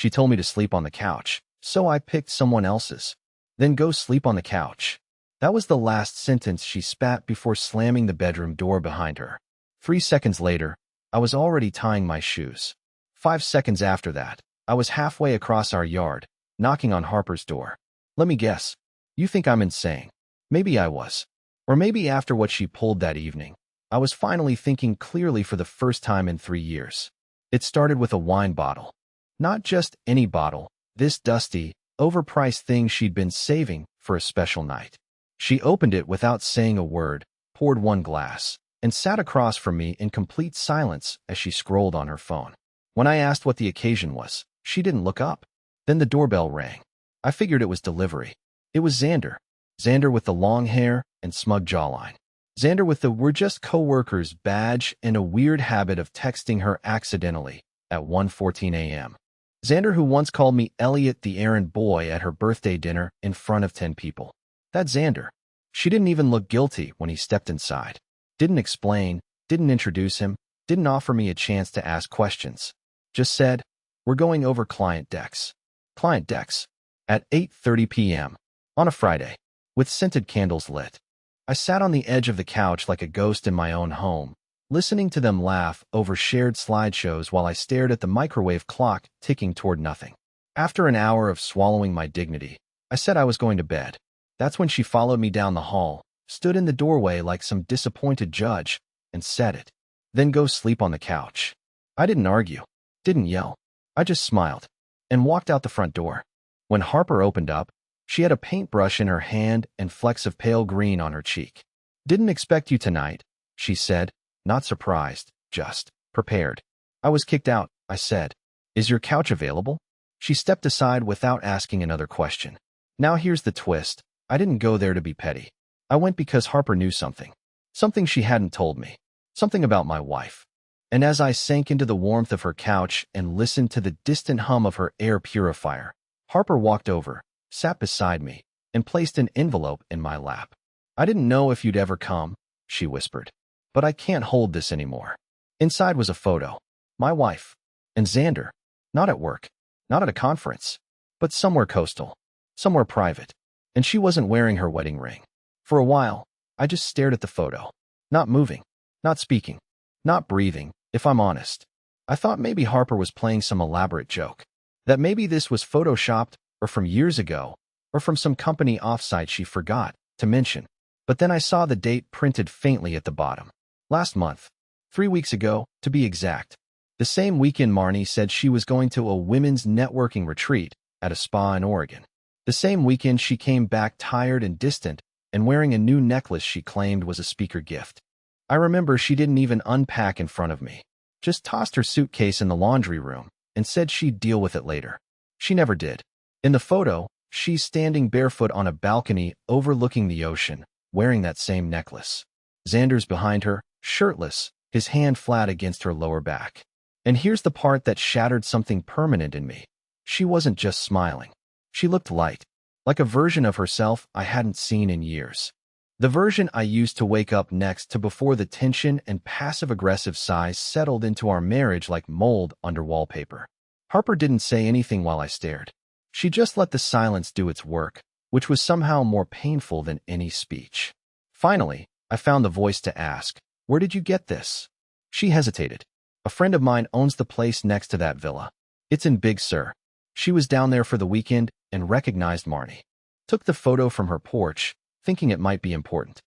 She told me to sleep on the couch, so I picked someone else's. Then go sleep on the couch. That was the last sentence she spat before slamming the bedroom door behind her. 3 seconds later, I was already tying my shoes. 5 seconds after that, I was halfway across our yard, knocking on Harper's door. Let me guess. You think I'm insane? Maybe I was. Or maybe after what she pulled that evening, I was finally thinking clearly for the first time in 3 years. It started with a wine bottle. Not just any bottle, this dusty, overpriced thing she'd been saving for a special night. She opened it without saying a word, poured one glass, and sat across from me in complete silence as she scrolled on her phone. When I asked what the occasion was, she didn't look up. Then the doorbell rang. I figured it was delivery. It was Xander. Xander with the long hair and smug jawline. Xander with the "we're just co-workers" badge and a weird habit of texting her accidentally at 1:14 a.m. Xander who once called me Eliot the errand boy at her birthday dinner in front of 10 people. That Xander. She didn't even look guilty when he stepped inside. Didn't explain, didn't introduce him, didn't offer me a chance to ask questions. Just said, "We're going over client decks." Client decks. At 8:30 p.m. on a Friday, with scented candles lit. I sat on the edge of the couch like a ghost in my own home, listening to them laugh over shared slideshows while I stared at the microwave clock ticking toward nothing. After an hour of swallowing my dignity, I said I was going to bed. That's when she followed me down the hall, stood in the doorway like some disappointed judge, and said it. Then go sleep on the couch. I didn't argue, didn't yell. I just smiled and walked out the front door. When Harper opened up, she had a paintbrush in her hand and flecks of pale green on her cheek. "Didn't expect you tonight," she said, not surprised, just prepared. "I was kicked out," I said. "Is your couch available?" She stepped aside without asking another question. Now here's the twist. I didn't go there to be petty. I went because Harper knew something. Something she hadn't told me. Something about my wife. And as I sank into the warmth of her couch and listened to the distant hum of her air purifier, Harper walked over, sat beside me, and placed an envelope in my lap. "I didn't know if you'd ever come," she whispered. "But I can't hold this anymore." Inside was a photo. My wife. And Xander. Not at work. Not at a conference. But somewhere coastal. Somewhere private. And she wasn't wearing her wedding ring. For a while, I just stared at the photo. Not moving. Not speaking. Not breathing, if I'm honest. I thought maybe Harper was playing some elaborate joke. That maybe this was photoshopped, or from years ago, or from some company offsite she forgot to mention. But then I saw the date printed faintly at the bottom. Last month. 3 weeks ago, to be exact. The same weekend Marnie said she was going to a women's networking retreat at a spa in Oregon. The same weekend she came back tired and distant and wearing a new necklace she claimed was a speaker gift. I remember she didn't even unpack in front of me. Just tossed her suitcase in the laundry room and said she'd deal with it later. She never did. In the photo, she's standing barefoot on a balcony overlooking the ocean, wearing that same necklace. Xander's behind her, shirtless, his hand flat against her lower back. And here's the part that shattered something permanent in me. She wasn't just smiling. She looked light, like a version of herself I hadn't seen in years. The version I used to wake up next to before the tension and passive-aggressive sighs settled into our marriage like mold under wallpaper. Harper didn't say anything while I stared. She just let the silence do its work, which was somehow more painful than any speech. Finally, I found the voice to ask, "Where did you get this?" She hesitated. "A friend of mine owns the place next to that villa. It's in Big Sur." She was down there for the weekend and recognized Marnie. Took the photo from her porch, thinking it might be important.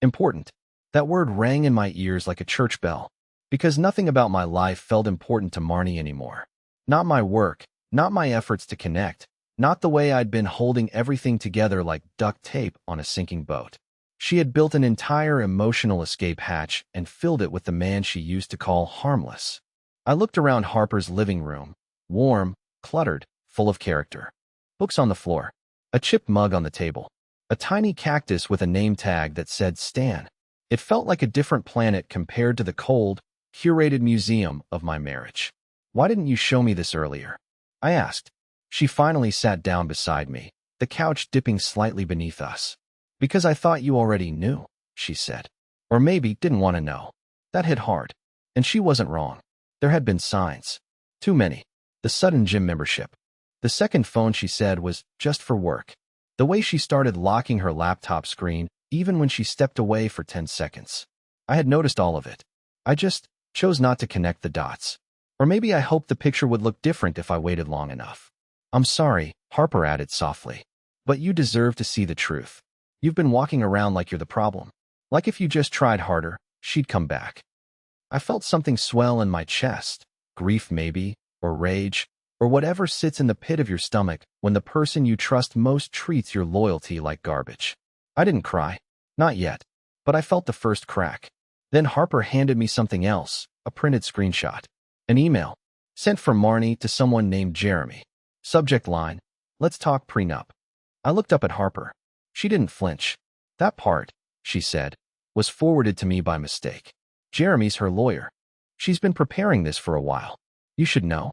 Important. That word rang in my ears like a church bell, because nothing about my life felt important to Marnie anymore. Not my work, not my efforts to connect, not the way I'd been holding everything together like duct tape on a sinking boat. She had built an entire emotional escape hatch and filled it with the man she used to call harmless. I looked around Harper's living room, warm, cluttered, full of character. Books on the floor, a chipped mug on the table, a tiny cactus with a name tag that said Stan. It felt like a different planet compared to the cold, curated museum of my marriage. "Why didn't you show me this earlier?" I asked. She finally sat down beside me, the couch dipping slightly beneath us. "Because I thought you already knew," she said. Or maybe didn't want to know. That hit hard. And she wasn't wrong. There had been signs. Too many. The sudden gym membership. The second phone she said was just for work. The way she started locking her laptop screen, even when she stepped away for 10 seconds. I had noticed all of it. I just chose not to connect the dots. Or maybe I hoped the picture would look different if I waited long enough. I'm sorry, Harper added softly. But you deserve to see the truth. You've been walking around like you're the problem. Like if you just tried harder, she'd come back. I felt something swell in my chest. Grief maybe, or rage, or whatever sits in the pit of your stomach when the person you trust most treats your loyalty like garbage. I didn't cry. Not yet. But I felt the first crack. Then Harper handed me something else, a printed screenshot. An email. Sent from Marnie to someone named Jeremy. Subject line, let's talk prenup. I looked up at Harper. She didn't flinch. That part, she said, was forwarded to me by mistake. Jeremy's her lawyer. She's been preparing this for a while. You should know.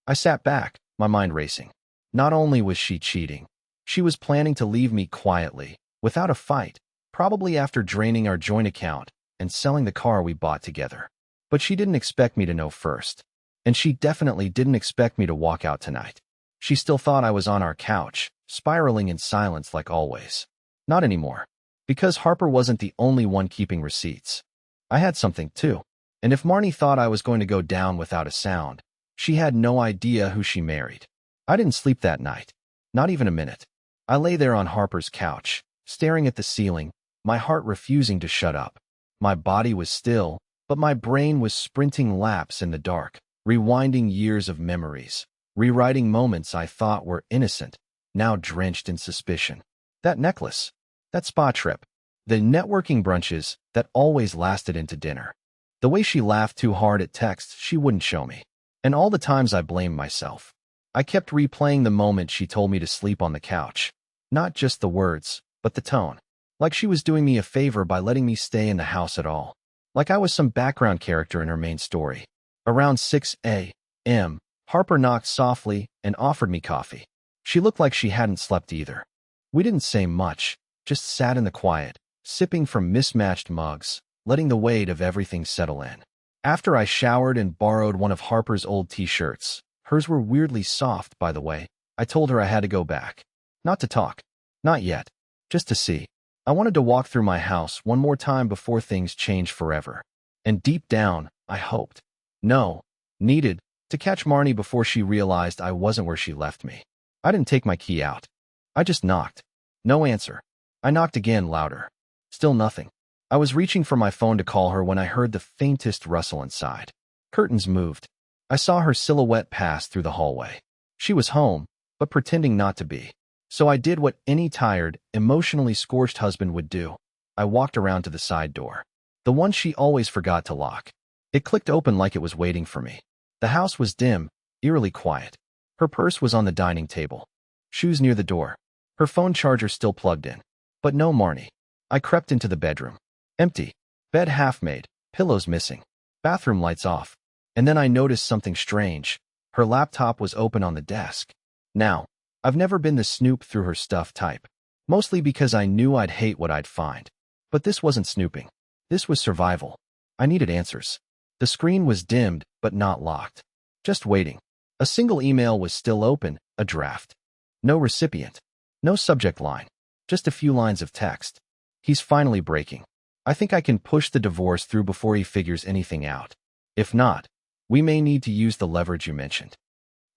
I sat back, my mind racing. Not only was she cheating, she was planning to leave me quietly, without a fight, probably after draining our joint account and selling the car we bought together. But she didn't expect me to know first. And she definitely didn't expect me to walk out tonight. She still thought I was on our couch, spiraling in silence like always. Not anymore. Because Harper wasn't the only one keeping receipts. I had something too. And if Marnie thought I was going to go down without a sound, she had no idea who she married. I didn't sleep that night. Not even a minute. I lay there on Harper's couch, staring at the ceiling, my heart refusing to shut up. My body was still, but my brain was sprinting laps in the dark, rewinding years of memories, rewriting moments I thought were innocent, now drenched in suspicion. That necklace, that spa trip, the networking brunches that always lasted into dinner. The way she laughed too hard at texts she wouldn't show me. And all the times I blamed myself. I kept replaying the moment she told me to sleep on the couch. Not just the words, but the tone. Like she was doing me a favor by letting me stay in the house at all. Like I was some background character in her main story. Around 6 a.m., Harper knocked softly and offered me coffee. She looked like she hadn't slept either. We didn't say much, just sat in the quiet, sipping from mismatched mugs, letting the weight of everything settle in. After I showered and borrowed one of Harper's old t-shirts, hers were weirdly soft, by the way, I told her I had to go back. Not to talk. Not yet. Just to see. I wanted to walk through my house one more time before things changed forever. And deep down, I hoped. No. Needed. To catch Marnie before she realized I wasn't where she left me. I didn't take my key out. I just knocked. No answer. I knocked again, louder. Still nothing. I was reaching for my phone to call her when I heard the faintest rustle inside. Curtains moved. I saw her silhouette pass through the hallway. She was home, but pretending not to be. So I did what any tired, emotionally scorched husband would do. I walked around to the side door. The one she always forgot to lock. It clicked open like it was waiting for me. The house was dim, eerily quiet. Her purse was on the dining table. Shoes near the door. Her phone charger still plugged in. But no Marnie. I crept into the bedroom. Empty. Bed half-made. Pillows missing. Bathroom lights off. And then I noticed something strange. Her laptop was open on the desk. Now, I've never been the snoop through her stuff type. Mostly because I knew I'd hate what I'd find. But this wasn't snooping. This was survival. I needed answers. The screen was dimmed, but not locked. Just waiting. A single email was still open, a draft. No recipient. No subject line. Just a few lines of text. He's finally breaking. I think I can push the divorce through before he figures anything out. If not, we may need to use the leverage you mentioned.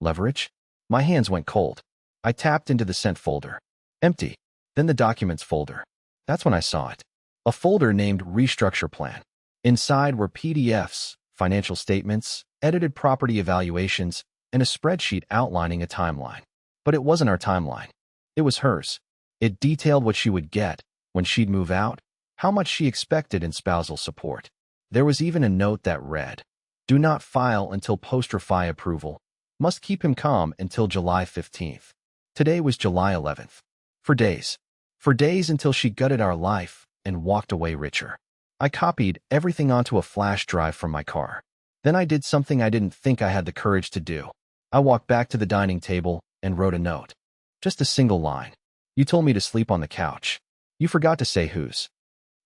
Leverage? My hands went cold. I tapped into the sent folder. Empty. Then the documents folder. That's when I saw it. A folder named Restructure Plan. Inside were PDFs, financial statements, edited property evaluations, and a spreadsheet outlining a timeline. But it wasn't our timeline. It was hers. It detailed what she would get when she'd move out, how much she expected in spousal support. There was even a note that read, "Do not file until post-refi approval. Must keep him calm until July 15th. Today was July 11th. For days. For days until she gutted our life and walked away richer. I copied everything onto a flash drive from my car. Then I did something I didn't think I had the courage to do. I walked back to the dining table and wrote a note. Just a single line. You told me to sleep on the couch. You forgot to say whose.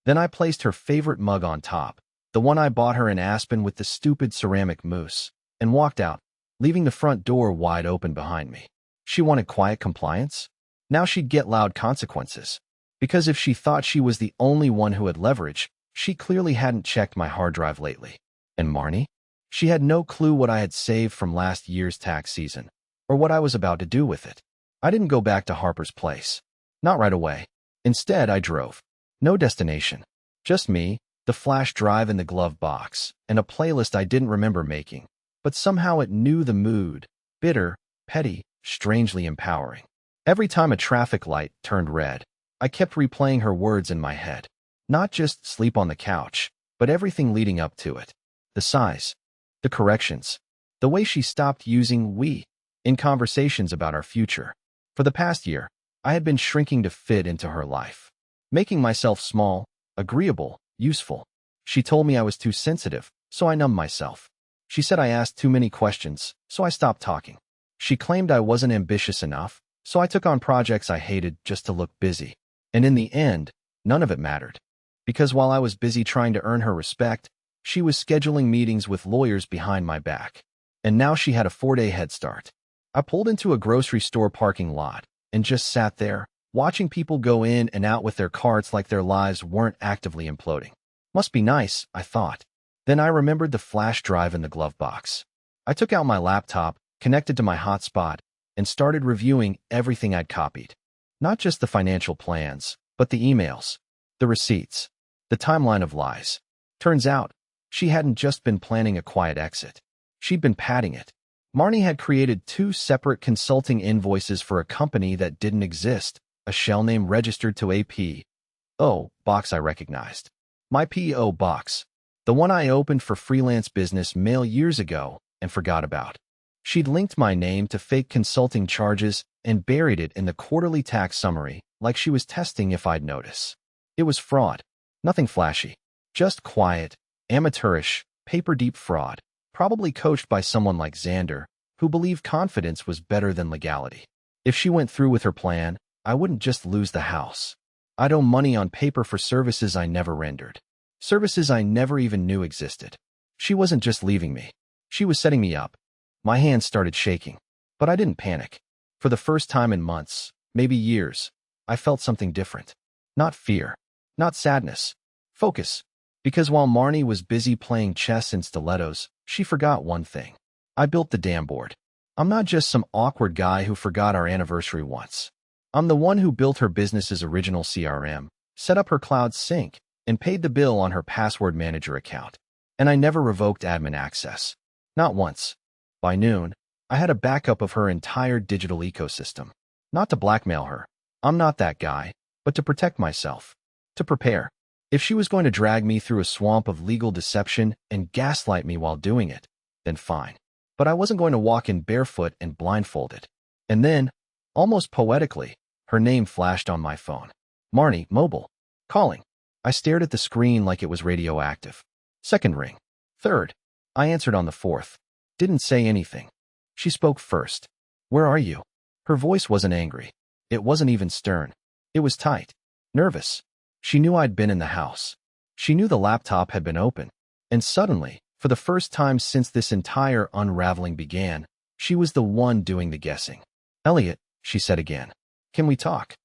Then I placed her favorite mug on top, the one I bought her in Aspen with the stupid ceramic mousse, and walked out, leaving the front door wide open behind me. She wanted quiet compliance? Now she'd get loud consequences. Because if she thought she was the only one who had leverage, she clearly hadn't checked my hard drive lately. And Marnie? She had no clue what I had saved from last year's tax season, or what I was about to do with it. I didn't go back to Harper's place. Not right away. Instead, I drove. No destination. Just me, the flash drive in the glove box, and a playlist I didn't remember making. But somehow it knew the mood. Bitter, petty, strangely empowering. Every time a traffic light turned red, I kept replaying her words in my head. Not just sleep on the couch, but everything leading up to it. The sighs, the corrections, the way she stopped using we in conversations about our future. For the past year, I had been shrinking to fit into her life, making myself small, agreeable, useful. She told me I was too sensitive, so I numbed myself. She said I asked too many questions, so I stopped talking. She claimed I wasn't ambitious enough, so I took on projects I hated just to look busy. And in the end, none of it mattered. Because while I was busy trying to earn her respect, she was scheduling meetings with lawyers behind my back. And now she had a 4-day head start. I pulled into a grocery store parking lot and just sat there, watching people go in and out with their carts like their lives weren't actively imploding. Must be nice, I thought. Then I remembered the flash drive in the glove box. I took out my laptop, connected to my hotspot, and started reviewing everything I'd copied. Not just the financial plans, but the emails, the receipts, the timeline of lies. Turns out, she hadn't just been planning a quiet exit. She'd been padding it. Marnie had created 2 separate consulting invoices for a company that didn't exist, a shell name registered to a P.O. box I recognized. My P.O. box, the one I opened for freelance business mail years ago and forgot about. She'd linked my name to fake consulting charges and buried it in the quarterly tax summary like she was testing if I'd notice. It was fraud. Nothing flashy. Just quiet, amateurish, paper-deep fraud, probably coached by someone like Xander, who believed confidence was better than legality. If she went through with her plan, I wouldn't just lose the house. I'd owe money on paper for services I never rendered. Services I never even knew existed. She wasn't just leaving me. She was setting me up. My hands started shaking, but I didn't panic. For the first time in months, maybe years, I felt something different. Not fear. Not sadness. Focus. Because while Marnie was busy playing chess in stilettos, she forgot one thing. I built the damn board. I'm not just some awkward guy who forgot our anniversary once. I'm the one who built her business's original CRM, set up her cloud sync, and paid the bill on her password manager account. And I never revoked admin access. Not once. By noon, I had a backup of her entire digital ecosystem. Not to blackmail her. I'm not that guy, but to protect myself. To prepare. If she was going to drag me through a swamp of legal deception and gaslight me while doing it, then fine. But I wasn't going to walk in barefoot and blindfolded. And then, almost poetically, her name flashed on my phone. Marnie, mobile. Calling. I stared at the screen like it was radioactive. Second ring. Third. I answered on the fourth. Didn't say anything. She spoke first. Where are you? Her voice wasn't angry. It wasn't even stern. It was tight. Nervous. She knew I'd been in the house. She knew the laptop had been open. And suddenly, for the first time since this entire unraveling began, she was the one doing the guessing. Eliot, she said again. Can we talk?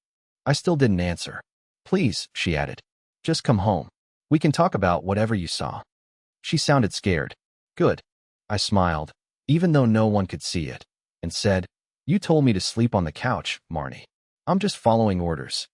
I still didn't answer. Please, she added. Just come home. We can talk about whatever you saw. She sounded scared. Good. I smiled, even though no one could see it, and said, You told me to sleep on the couch, Marnie. I'm just following orders.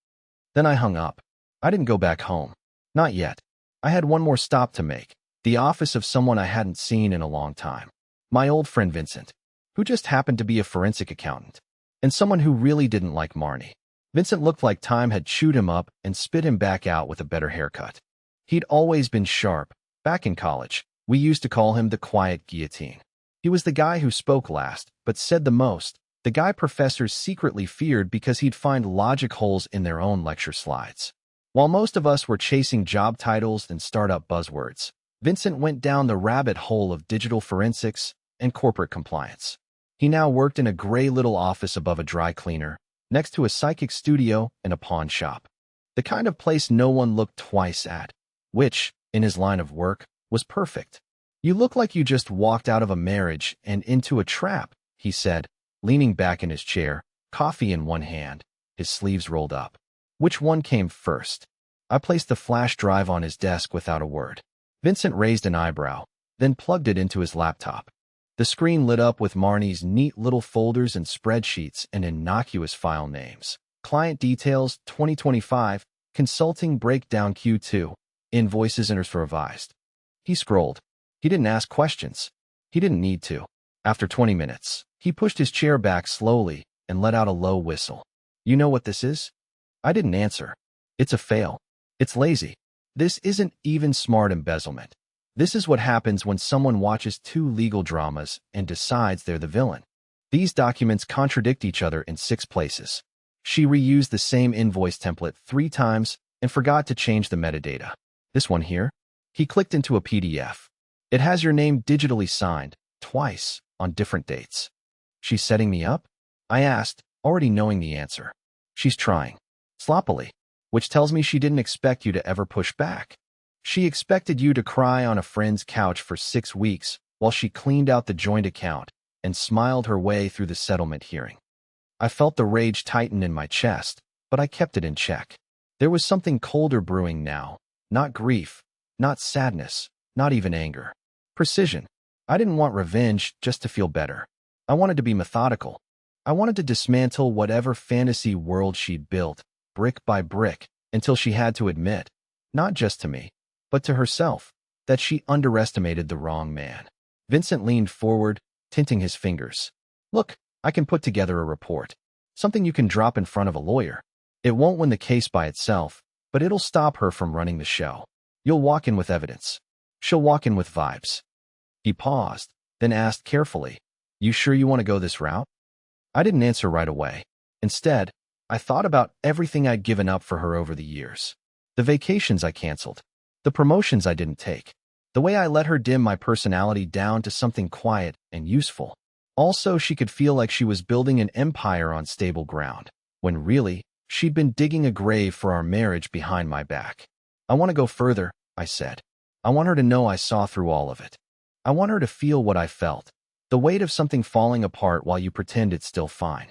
Then I hung up. I didn't go back home. Not yet. I had one more stop to make, the office of someone I hadn't seen in a long time. My old friend Vincent, who just happened to be a forensic accountant, and someone who really didn't like Marnie. Vincent looked like time had chewed him up and spit him back out with a better haircut. He'd always been sharp. Back in college, we used to call him the quiet guillotine. He was the guy who spoke last, but said the most, the guy professors secretly feared because he'd find logic holes in their own lecture slides. While most of us were chasing job titles and startup buzzwords, Vincent went down the rabbit hole of digital forensics and corporate compliance. He now worked in a gray little office above a dry cleaner, next to a psychic studio and a pawn shop. The kind of place no one looked twice at, which, in his line of work, was perfect. You look like you just walked out of a marriage and into a trap, he said, leaning back in his chair, coffee in one hand, his sleeves rolled up. Which one came first? I placed the flash drive on his desk without a word. Vincent raised an eyebrow, then plugged it into his laptop. The screen lit up with Marnie's neat little folders and spreadsheets and innocuous file names. Client details 2025, consulting breakdown Q2, invoices and revised. He scrolled. He didn't ask questions. He didn't need to. After 20 minutes, he pushed his chair back slowly and let out a low whistle. You know what this is? I didn't answer. It's a fail. It's lazy. This isn't even smart embezzlement. This is what happens when someone watches two legal dramas and decides they're the villain. These documents contradict each other in 6 places. She reused the same invoice template 3 times and forgot to change the metadata. This one here? He clicked into a PDF. It has your name digitally signed, twice, on different dates. She's setting me up? I asked, already knowing the answer. She's trying. Sloppily. Which tells me she didn't expect you to ever push back. She expected you to cry on a friend's couch for 6 weeks while she cleaned out the joint account and smiled her way through the settlement hearing. I felt the rage tighten in my chest, but I kept it in check. There was something colder brewing now. Not grief, not sadness, not even anger. Precision. I didn't want revenge just to feel better. I wanted to be methodical. I wanted to dismantle whatever fantasy world she'd built, brick by brick, until she had to admit, not just to me, but to herself, that she underestimated the wrong man. Vincent leaned forward, tinting his fingers. Look, I can put together a report. Something you can drop in front of a lawyer. It won't win the case by itself, but it'll stop her from running the show. You'll walk in with evidence. She'll walk in with vibes. He paused, then asked carefully, You sure you want to go this route? I didn't answer right away. Instead, I thought about everything I'd given up for her over the years. The vacations I canceled. The promotions I didn't take. The way I let her dim my personality down to something quiet and useful. Also, she could feel like she was building an empire on stable ground, when really, she'd been digging a grave for our marriage behind my back. I want to go further, I said. I want her to know I saw through all of it. I want her to feel what I felt. The weight of something falling apart while you pretend it's still fine.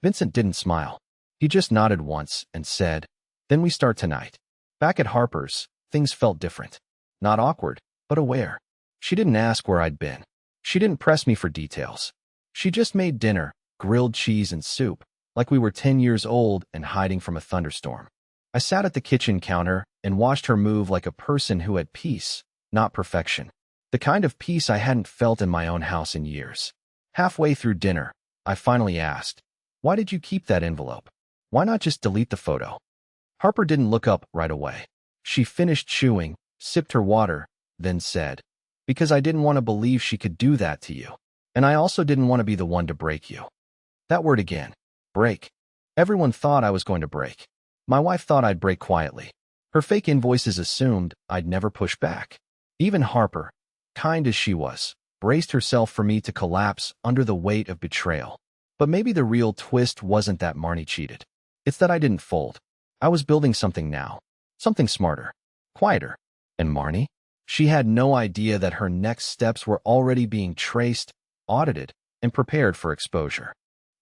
Vincent didn't smile. He just nodded once and said, Then we start tonight. Back at Harper's, things felt different. Not awkward, but aware. She didn't ask where I'd been. She didn't press me for details. She just made dinner, grilled cheese and soup, like we were 10 years old and hiding from a thunderstorm. I sat at the kitchen counter and watched her move like a person who had peace, not perfection. The kind of peace I hadn't felt in my own house in years. Halfway through dinner, I finally asked, Why did you keep that envelope? Why not just delete the photo? Harper didn't look up right away. She finished chewing, sipped her water, then said, Because I didn't want to believe she could do that to you. And I also didn't want to be the one to break you. That word again. Break. Everyone thought I was going to break. My wife thought I'd break quietly. Her fake invoices assumed I'd never push back. Even Harper, kind as she was, braced herself for me to collapse under the weight of betrayal. But maybe the real twist wasn't that Marnie cheated. It's that I didn't fold. I was building something now. Something smarter. Quieter. And Marnie? She had no idea that her next steps were already being traced, audited, and prepared for exposure.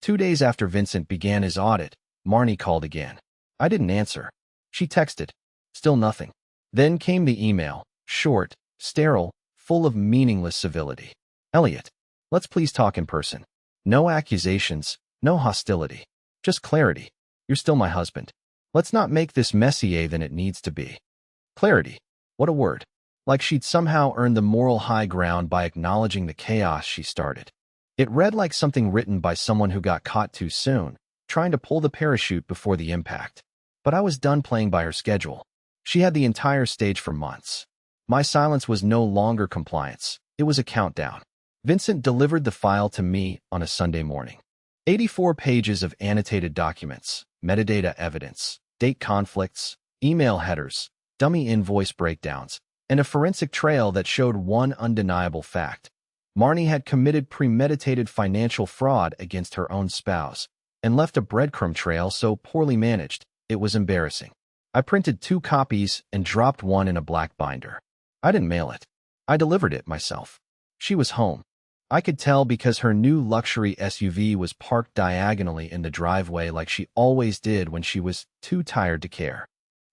2 days after Vincent began his audit, Marnie called again. I didn't answer. She texted. Still nothing. Then came the email, short, sterile, full of meaningless civility. Eliot, let's please talk in person. No accusations, no hostility. Just clarity. You're still my husband. Let's not make this messier than it needs to be. Clarity. What a word. Like she'd somehow earned the moral high ground by acknowledging the chaos she started. It read like something written by someone who got caught too soon, trying to pull the parachute before the impact. But I was done playing by her schedule. She had the entire stage for months. My silence was no longer compliance. It was a countdown. Vincent delivered the file to me on a Sunday morning. 84 pages of annotated documents, metadata evidence, date conflicts, email headers, dummy invoice breakdowns, and a forensic trail that showed one undeniable fact. Marnie had committed premeditated financial fraud against her own spouse and left a breadcrumb trail so poorly managed, it was embarrassing. I printed 2 copies and dropped one in a black binder. I didn't mail it. I delivered it myself. She was home. I could tell because her new luxury SUV was parked diagonally in the driveway like she always did when she was too tired to care.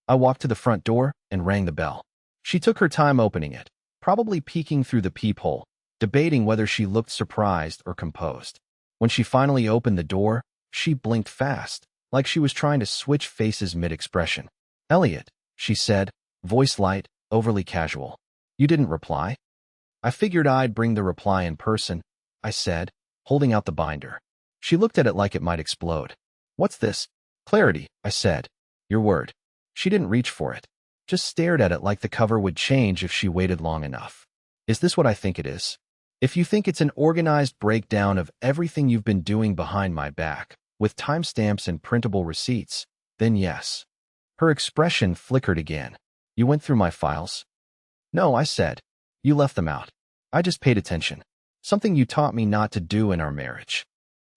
I walked to the front door and rang the bell. She took her time opening it, probably peeking through the peephole, debating whether she looked surprised or composed. When she finally opened the door, she blinked fast, like she was trying to switch faces mid-expression. "Eliot," she said, voice light, overly casual. "You didn't reply?" "I figured I'd bring the reply in person," I said, holding out the binder. She looked at it like it might explode. "What's this?" "Clarity," I said. "Your word." She didn't reach for it, just stared at it like the cover would change if she waited long enough. "Is this what I think it is? If you think it's an organized breakdown of everything you've been doing behind my back, with timestamps and printable receipts, then yes." Her expression flickered again. "You went through my files?" "No," I said. "You left them out. I just paid attention. Something you taught me not to do in our marriage."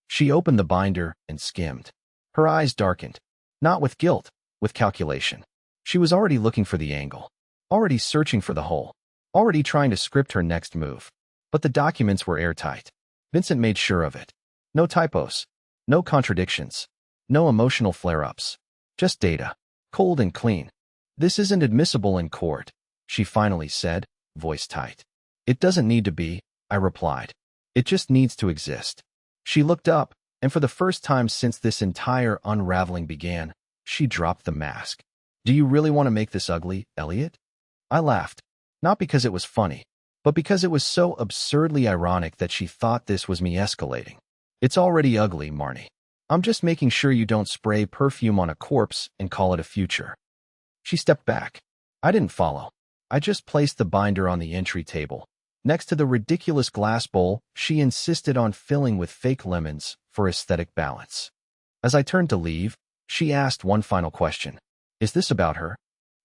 She opened the binder and skimmed. Her eyes darkened. Not with guilt, with calculation. She was already looking for the angle. Already searching for the hole. Already trying to script her next move. But the documents were airtight. Vincent made sure of it. No typos. No contradictions. No emotional flare-ups. Just data. Cold and clean. "This isn't admissible in court," she finally said, voice tight. "It doesn't need to be," I replied. "It just needs to exist." She looked up, and for the first time since this entire unraveling began, she dropped the mask. "Do you really want to make this ugly, Eliot?" I laughed. Not because it was funny, but because it was so absurdly ironic that she thought this was me escalating. "It's already ugly, Marnie. I'm just making sure you don't spray perfume on a corpse and call it a future." She stepped back. I didn't follow. I just placed the binder on the entry table, next to the ridiculous glass bowl she insisted on filling with fake lemons for aesthetic balance. As I turned to leave, she asked one final question. "Is this about her?"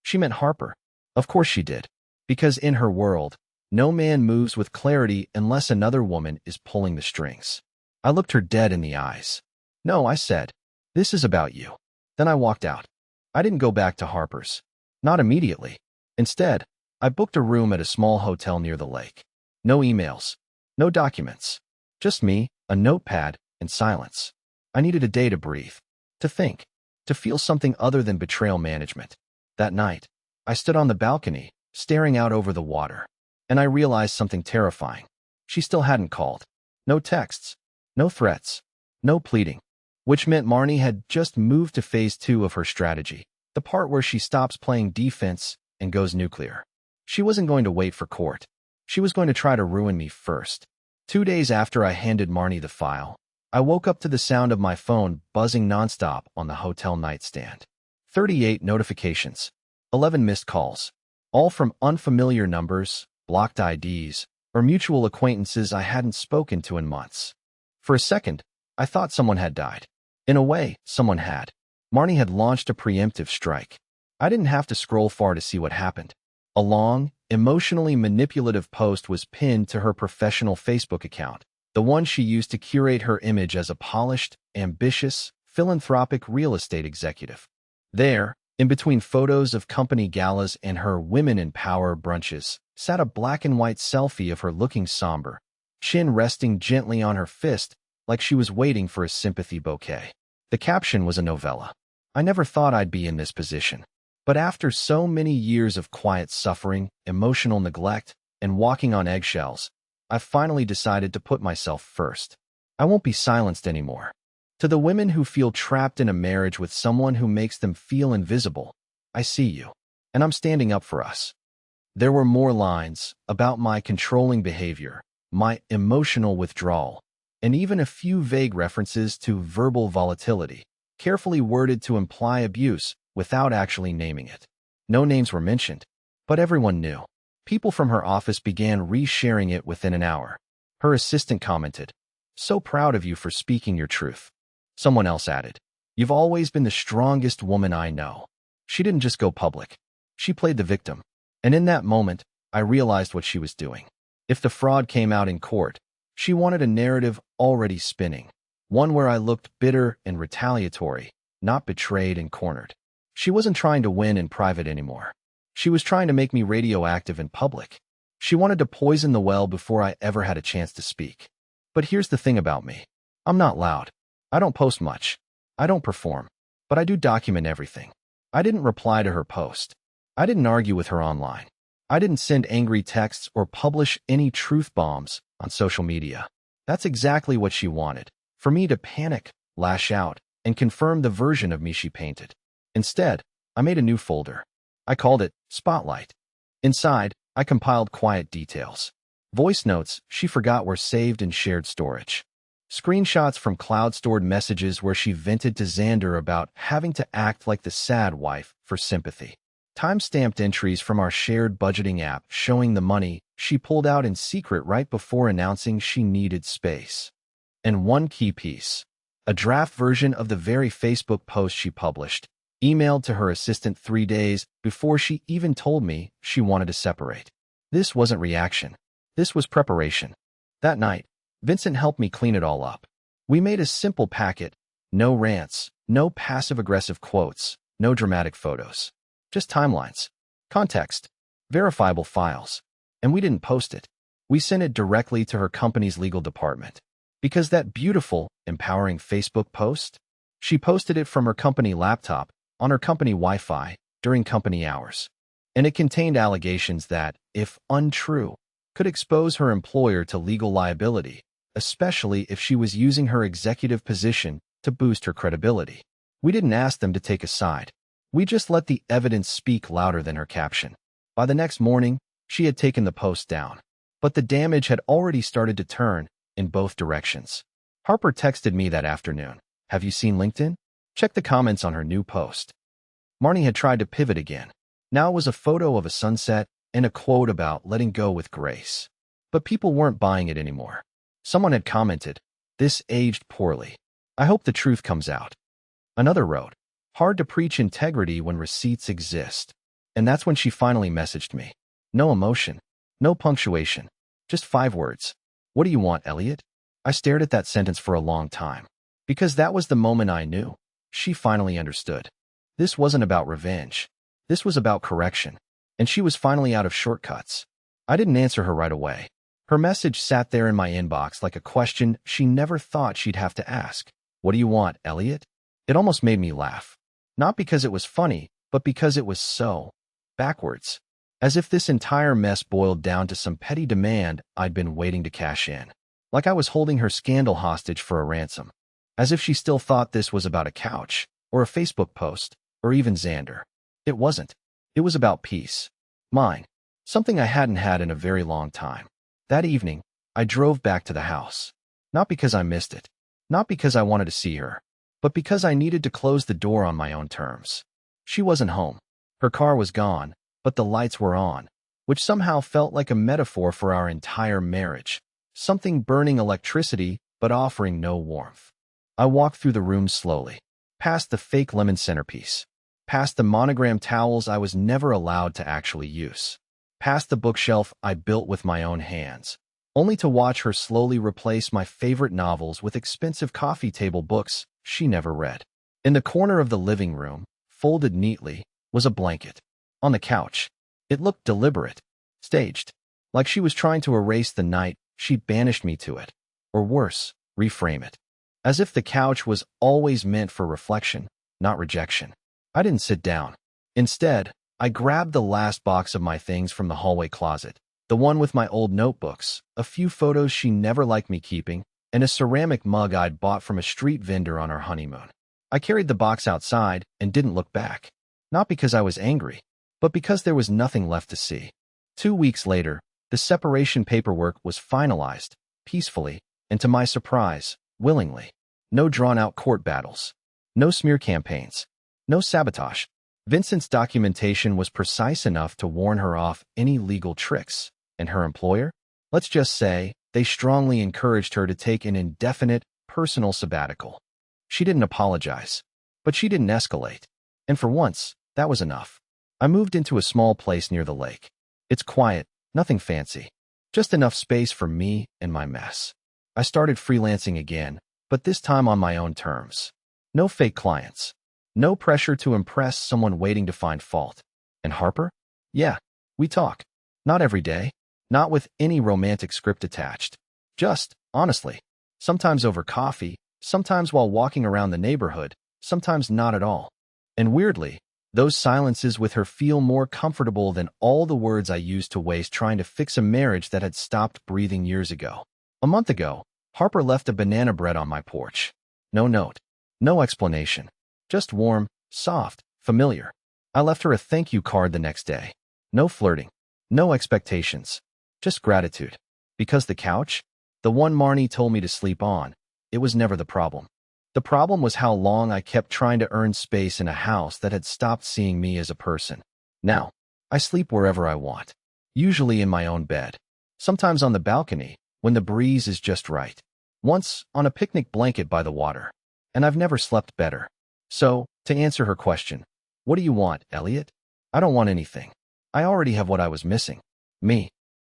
She meant Harper. Of course she did. Because in her world, no man moves with clarity unless another woman is pulling the strings. I looked her dead in the eyes. "No," I said. "This is about you." Then I walked out. I didn't go back to Harper's. Not immediately. Instead, I booked a room at a small hotel near the lake. No emails. No documents. Just me, a notepad, and silence. I needed a day to breathe. To think. To feel something other than betrayal management. That night, I stood on the balcony, staring out over the water. And I realized something terrifying. She still hadn't called. No texts. No threats. No pleading. Which meant Marnie had just moved to phase 2 of her strategy. The part where she stops playing defense and goes nuclear. She wasn't going to wait for court. She was going to try to ruin me first. 2 days after I handed Marnie the file, I woke up to the sound of my phone buzzing nonstop on the hotel nightstand. 38 notifications. 11 missed calls. All from unfamiliar numbers, blocked IDs, or mutual acquaintances I hadn't spoken to in months. For a second, I thought someone had died. In a way, someone had. Marnie had launched a preemptive strike. I didn't have to scroll far to see what happened. A long, emotionally manipulative post was pinned to her professional Facebook account, the one she used to curate her image as a polished, ambitious, philanthropic real estate executive. There, in between photos of company galas and her Women in Power brunches, sat a black and white selfie of her looking somber, chin resting gently on her fist like she was waiting for a sympathy bouquet. The caption was a novella. I never thought I'd be in this position. But after so many years of quiet suffering, emotional neglect, and walking on eggshells, I finally decided to put myself first. I won't be silenced anymore. To the women who feel trapped in a marriage with someone who makes them feel invisible, I see you. And I'm standing up for us. There were more lines about my controlling behavior, my emotional withdrawal, and even a few vague references to verbal volatility, carefully worded to imply abuse without actually naming it. No names were mentioned, but everyone knew. People from her office began resharing it within an hour. Her assistant commented, "So proud of you for speaking your truth." Someone else added, "You've always been the strongest woman I know." She didn't just go public. She played the victim. And in that moment, I realized what she was doing. If the fraud came out in court, she wanted a narrative already spinning, one where I looked bitter and retaliatory, not betrayed and cornered. She wasn't trying to win in private anymore. She was trying to make me radioactive in public. She wanted to poison the well before I ever had a chance to speak. But here's the thing about me. I'm not loud. I don't post much. I don't perform. But I do document everything. I didn't reply to her post. I didn't argue with her online. I didn't send angry texts or publish any truth bombs on social media. That's exactly what she wanted, for me to panic, lash out, and confirm the version of me she painted. Instead, I made a new folder. I called it Spotlight. Inside, I compiled quiet details. Voice notes she forgot were saved in shared storage. Screenshots from cloud-stored messages where she vented to Xander about having to act like the sad wife for sympathy. Time-stamped entries from our shared budgeting app showing the money she pulled out in secret right before announcing she needed space. And one key piece, a draft version of the very Facebook post she published, emailed to her assistant 3 days before she even told me she wanted to separate. This wasn't reaction. This was preparation. That night, Vincent helped me clean it all up. We made a simple packet, no rants, no passive-aggressive quotes, no dramatic photos. Just timelines, context, verifiable files. And we didn't post it. We sent it directly to her company's legal department. Because that beautiful, empowering Facebook post, she posted it from her company laptop on her company Wi-Fi during company hours. And it contained allegations that, if untrue, could expose her employer to legal liability, especially if she was using her executive position to boost her credibility. We didn't ask them to take a side. We just let the evidence speak louder than her caption. By the next morning, she had taken the post down. But the damage had already started to turn in both directions. Harper texted me that afternoon. Have you seen LinkedIn? Check the comments on her new post. Marnie had tried to pivot again. Now it was a photo of a sunset and a quote about letting go with grace. But people weren't buying it anymore. Someone had commented, "This aged poorly. I hope the truth comes out." Another wrote, "Hard to preach integrity when receipts exist." And that's when she finally messaged me. No emotion, no punctuation, just 5 words. "What do you want, Eliot?" I stared at that sentence for a long time. Because that was the moment I knew. She finally understood. This wasn't about revenge. This was about correction. And she was finally out of shortcuts. I didn't answer her right away. Her message sat there in my inbox like a question she never thought she'd have to ask. "What do you want, Eliot?" It almost made me laugh. Not because it was funny, but because it was so backwards. As if this entire mess boiled down to some petty demand I'd been waiting to cash in. Like I was holding her scandal hostage for a ransom. As if she still thought this was about a couch, or a Facebook post, or even Xander. It wasn't. It was about peace. Mine. Something I hadn't had in a very long time. That evening, I drove back to the house. Not because I missed it. Not because I wanted to see her. But because I needed to close the door on my own terms. She wasn't home. Her car was gone, but the lights were on, which somehow felt like a metaphor for our entire marriage. Something burning electricity, but offering no warmth. I walked through the room slowly, past the fake lemon centerpiece, past the monogram towels I was never allowed to actually use, past the bookshelf I built with my own hands, only to watch her slowly replace my favorite novels with expensive coffee table books she never read. In the corner of the living room, folded neatly, was a blanket. On the couch, it looked deliberate, staged, like she was trying to erase the night she banished me to it, or worse, reframe it. As if the couch was always meant for reflection, not rejection. I didn't sit down. Instead, I grabbed the last box of my things from the hallway closet, the one with my old notebooks, a few photos she never liked me keeping, and a ceramic mug I'd bought from a street vendor on our honeymoon. I carried the box outside and didn't look back. Not because I was angry, but because there was nothing left to see. 2 weeks later, the separation paperwork was finalized, peacefully, and to my surprise, willingly. No drawn-out court battles. No smear campaigns. No sabotage. Vincent's documentation was precise enough to warn her off any legal tricks. And her employer? Let's just say, they strongly encouraged her to take an indefinite, personal sabbatical. She didn't apologize. But she didn't escalate. And for once, that was enough. I moved into a small place near the lake. It's quiet, nothing fancy. Just enough space for me and my mess. I started freelancing again, but this time on my own terms. No fake clients. No pressure to impress someone waiting to find fault. And Harper? Yeah, we talk. Not every day. Not with any romantic script attached. Just, honestly. Sometimes over coffee, sometimes while walking around the neighborhood, sometimes not at all. And weirdly, those silences with her feel more comfortable than all the words I used to waste trying to fix a marriage that had stopped breathing years ago. A month ago, Harper left a banana bread on my porch. No note. No explanation. Just warm, soft, familiar. I left her a thank you card the next day. No flirting. No expectations. Just gratitude. Because the couch, the one Marnie told me to sleep on, it was never the problem. The problem was how long I kept trying to earn space in a house that had stopped seeing me as a person. Now, I sleep wherever I want. Usually in my own bed. Sometimes on the balcony, when the breeze is just right. Once, on a picnic blanket by the water. And I've never slept better. So, to answer her question, what do you want, Eliot? I don't want anything. I already have what I was missing. Me.